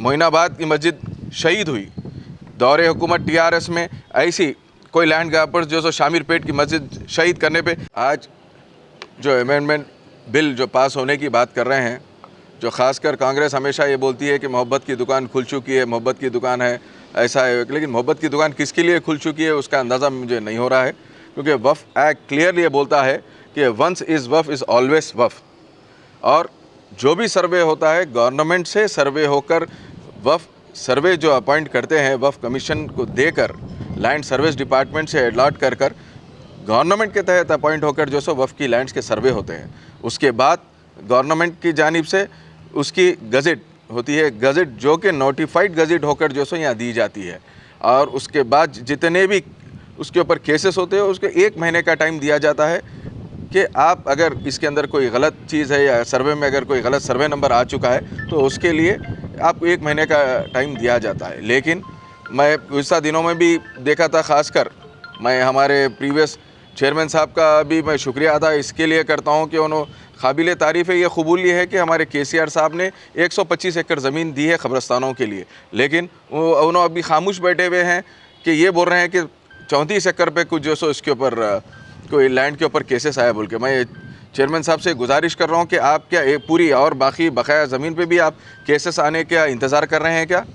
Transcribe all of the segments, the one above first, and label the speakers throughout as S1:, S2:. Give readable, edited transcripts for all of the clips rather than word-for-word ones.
S1: मोइनाबाद की मस्जिद शहीद हुई दौरे हुकूमत टीआरएस में, ऐसी कोई लैंड ग्रैबर्स जो सो शामिर पेट की मस्जिद शहीद करने पे आज जो अमेंडमेंट बिल जो पास होने की बात कर रहे हैं, जो ख़ासकर कांग्रेस हमेशा ये बोलती है कि मोहब्बत की दुकान खुल चुकी है, मोहब्बत की दुकान है, ऐसा है, लेकिन मोहब्बत की दुकान किसके लिए खुल चुकी है उसका अंदाज़ा मुझे नहीं हो रहा है, क्योंकि वफ़ एक्ट क्लियरली ये बोलता है कि वंस इज़ वफ़ इज़ ऑलवेज़ वफ़। और जो भी सर्वे होता है गवर्नमेंट से सर्वे होकर वफ़ सर्वे जो अपॉइंट करते हैं वफ़ कमीशन को देकर लैंड सर्विस डिपार्टमेंट से अलॉट कर गवर्नमेंट के तहत अपॉइंट होकर जो सो वफ़ की लैंड्स के सर्वे होते हैं। उसके बाद गवर्नमेंट की जानिब से उसकी गज़ट होती है, गज़ट जो कि नोटिफाइड गज़ट होकर जो सो यहाँ दी जाती है। और उसके बाद जितने भी उसके ऊपर केसेस होते हैं उसको 1 महीने का टाइम दिया जाता है कि आप अगर इसके अंदर कोई गलत चीज़ है या सर्वे में अगर कोई गलत सर्वे नंबर आ चुका है तो उसके लिए आपको 1 महीने का टाइम दिया जाता है। लेकिन मैं गुज़िश्ता दिनों में भी देखा था, ख़ासकर मैं हमारे प्रीवियस चेयरमैन साहब का भी मैं शुक्रिया अदा इसके लिए करता हूँ कि उन्होंने काबिल तारीफ़ है, ये कबूल है कि हमारे केसीआर साहब ने 125 एकड़ ज़मीन दी है क़ब्रिस्तानों के लिए, लेकिन उन्होंने अभी खामोश बैठे हुए हैं कि ये बोल रहे हैं कि 34 एकड़ पे कुछ जो सो इसके ऊपर कोई लैंड के ऊपर केसेस आया बोल के। मैं चेयरमैन साहब से गुजारिश कर रहा हूँ कि आप क्या पूरी और बाकी बकाया ज़मीन पे भी आप केसेस आने का इंतज़ार कर रहे हैं क्या?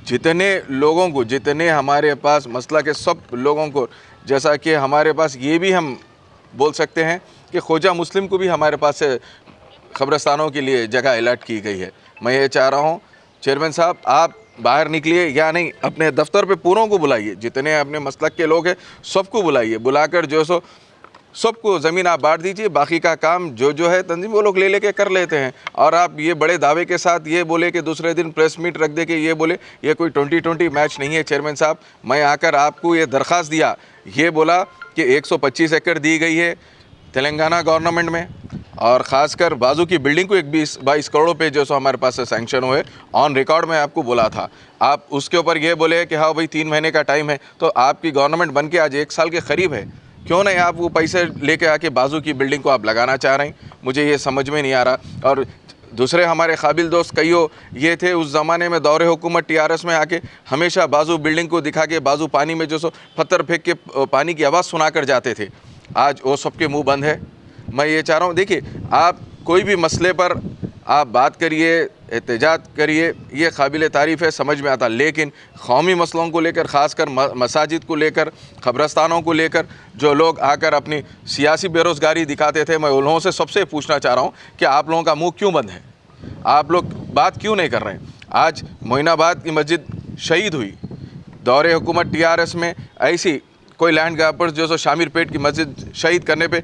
S1: जितने लोगों को, जितने हमारे पास मसला के सब लोगों को, जैसा कि हमारे पास ये भी हम बोल सकते हैं कि ख्वाजा मुस्लिम को भी हमारे पास से क़ब्रिस्तानों के लिए जगह अलॉट की गई है। मैं ये चाह रहा हूँ चेयरमैन साहब आप बाहर निकलिए या नहीं, अपने दफ्तर पे पूरों को बुलाइए, जितने अपने मसलक के लोग हैं सबको बुलाइए, बुलाकर जो सो सबको ज़मीन आप बांट दीजिए, बाकी का काम जो है तंजीम वो लोग ले लेके कर लेते हैं। और आप ये बड़े दावे के साथ ये बोले कि दूसरे दिन प्रेस मीट रख दे के ये बोले, ये कोई 2020 मैच नहीं है। चेयरमैन साहब मैं आकर आपको ये दरख्वास्त दिया, ये बोला कि 125 एकड़ दी गई है तेलंगाना गवर्नमेंट में, और ख़ासकर बाजू की बिल्डिंग को 22 करोड़ पे जो सो हमारे पास से सैंक्शन हुए, ऑन रिकॉर्ड में आपको बोला था। आप उसके ऊपर ये बोले कि हाँ भाई 3 महीने का टाइम है, तो आपकी गवर्नमेंट बन के आज 1 साल के करीब है, क्यों नहीं आप वो पैसे लेके आके बाजू की बिल्डिंग को आप लगाना चाह रहे हैं? मुझे ये समझ में नहीं आ रहा। और दूसरे हमारे काबिल दोस्त कईयों ये थे उस ज़माने में दौरे हुकूमत टीआरएस में आके हमेशा बाजू बिल्डिंग को दिखा के बाजू पानी में जो सो पत्थर फेंक के पानी की आवाज़ सुना कर जाते थे। आज वो सबके मुँह बंद है। मैं ये चाह रहा हूँ, देखिए आप कोई भी मसले पर आप बात करिए, एहतजाज करिए, ये काबिल तारीफ़ है, समझ में आता, लेकिन कौमी मसलों को लेकर, ख़ासकर मसाजिद को लेकर, क़ब्रिस्तानों को लेकर जो लोग आकर अपनी सियासी बेरोज़गारी दिखाते थे, मैं उन लोगों से सबसे पूछना चाह रहा हूँ कि आप लोगों का मुँह क्यों बंद है? आप लोग बात क्यों नहीं कर रहे हैं? आज मोइनाबाद की मस्जिद शहीद हुई दौरे हुकूमत टीआरएस में, ऐसी कोई लैंड ग्रैबर्स जो सो शामिर पेट की मस्जिद शहीद करने पे